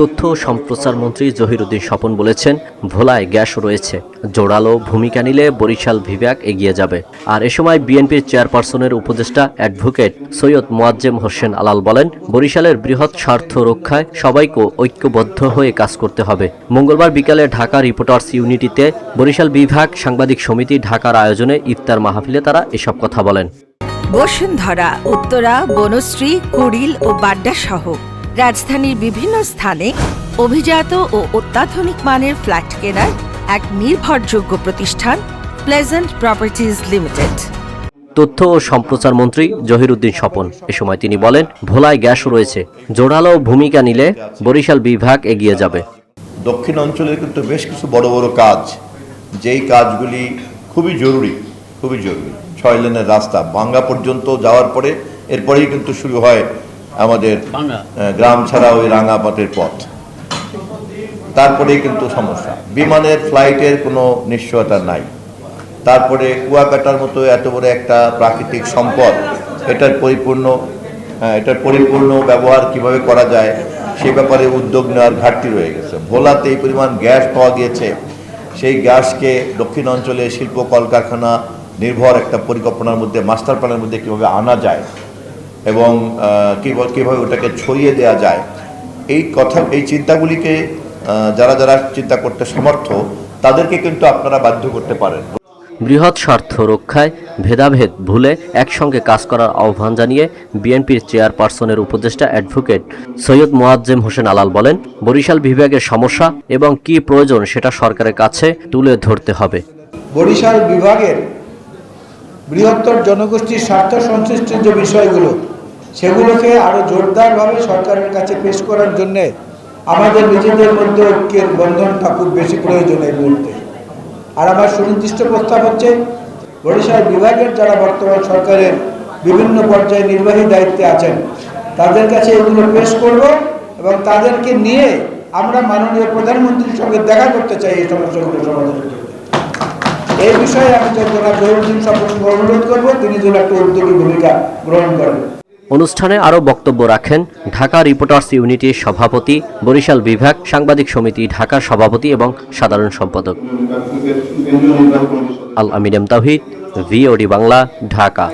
তথ্য ও সম্প্রচার মন্ত্রী জহিরুদ্দিন স্বপন বলেছেন, ভোলায় গ্যাস রয়েছে, জোরালো ভূমিকা নিলে বরিশাল বিভাগ এগিয়ে যাবে। আর এ সময় বিএনপির চেয়ারপারসনের উপদেষ্টা অ্যাডভোকেট সৈয়দ মোয়াজ্জেম হোসেন আলাল বলেন, বরিশালের বৃহৎ স্বার্থ রক্ষায় সবাইকে ঐক্যবদ্ধ হয়ে কাজ করতে হবে। মঙ্গলবার বিকালে ঢাকা রিপোর্টার্স ইউনিটিতে বরিশাল বিভাগ সাংবাদিক সমিতি ঢাকার আয়োজনে ইফতার মাহফিলে তারা এসব কথা বলেন। বসুন্ধরা, উত্তরা, বনশ্রী, কুড়িল ও বাড্ডা সহ রাজধানীর বিভিন্ন স্থানে অভিজাত ও অত্যাধুনিক মানের ফ্ল্যাট কেনার এক নির্ভরযোগ্য প্রতিষ্ঠান প্লেজেন্ট প্রপার্টিজ লিমিটেড। তথ্য ও সম্প্রচার মন্ত্রী জহিরুদ্দিন স্বপন এ সময় তিনি বলেন, ভোলায় গ্যাস রয়েছে, জোরালো ভূমিকা নিলে বরিশাল বিভাগ এগিয়ে যাবে। দক্ষিণ অঞ্চলের কিন্তু বেশ কিছু বড় বড় কাজ, যেই কাজগুলি খুবই জরুরি, 6 লেনের রাস্তা ভাঙ্গা পর্যন্ত যাওয়ার পরে এরপরেই কিন্তু শুরু হয় আমাদের গ্রাম ছাড়া ওই রাঙাপাটের পথ, তারপরেই কিন্তু সমস্যা। বিমানের ফ্লাইটের কোনো নিশ্চয়তা নাই। তারপরে কুয়াকাটার মতো এত বড় একটা প্রাকৃতিক সম্পদ, এটার পরিপূর্ণ ব্যবহার কিভাবে করা যায় সে ব্যাপারে উদ্যোগ নেওয়ার ঘাটতি রয়ে গেছে। ভোলাতে এই পরিমাণ গ্যাস পাওয়া গিয়েছে, সেই গ্যাসকে দক্ষিণ অঞ্চলে শিল্প কলকারখানা নির্ভর একটা পরিকল্পনার মধ্যে, মাস্টার প্ল্যানের মধ্যে কীভাবে আনা যায় এবং কীভাবে ওটাকে ছড়িয়ে দেওয়া যায়, এই চিন্তাগুলিকে যারা চিন্তা করতে সমর্থ তাদেরকে কিন্তু আপনারা বাধ্য করতে পারেন। বৃহৎ স্বার্থ রক্ষায় ভেদাভেদ ভুলে একসঙ্গে কাজ করার আহ্বান জানিয়ে বিএনপির চেয়ারপারসনের উপদেষ্টা অ্যাডভোকেট সৈয়দ মোয়াজ্জেম হোসেন আলাল বলেন, বরিশাল বিভাগের সমস্যা এবং কি প্রয়োজন সেটা সরকারের কাছে তুলে ধরতে হবে। বরিশাল বিভাগের বৃহত্তর জনগোষ্ঠীর স্বার্থ সংশ্লিষ্ট যে বিষয়গুলো, সেগুলোকে আরও জোরদারভাবে সরকারের কাছে পেশ করার জন্যে আমাদের নিজেদের মধ্যে ঐক্যের বন্ধনটা খুব বেশি প্রয়োজন এই মুহূর্তে। আর আমার সুনির্দিষ্ট প্রস্তাব হচ্ছে, বরিশাল বিভাগের যারা বর্তমান সরকারের বিভিন্ন পর্যায়ে নির্বাহী দায়িত্বে আছেন তাদের কাছে এগুলো পেশ করব এবং তাদেরকে নিয়ে আমরা মাননীয় প্রধানমন্ত্রীর সঙ্গে দেখা করতে চাই এই সমস্যাগুলো সমাধানের জন্য। এই বিষয়ে আমি জনাব জহিরুদ্দিন স্বপনকে অনুরোধ করব তিনি যেন একটা উদ্যোগী ভূমিকা গ্রহণ করেন। অনুষ্ঠানে আরও বক্তব্য রাখেন ঢাকা রিপোর্টার্স ইউনিটির সভাপতি, বরিশাল বিভাগ সাংবাদিক সমিতি ঢাকার সভাপতি এবং সাধারণ সম্পাদক আল আমিন তাওহীদ, ভিওডি বাংলা, ঢাকা।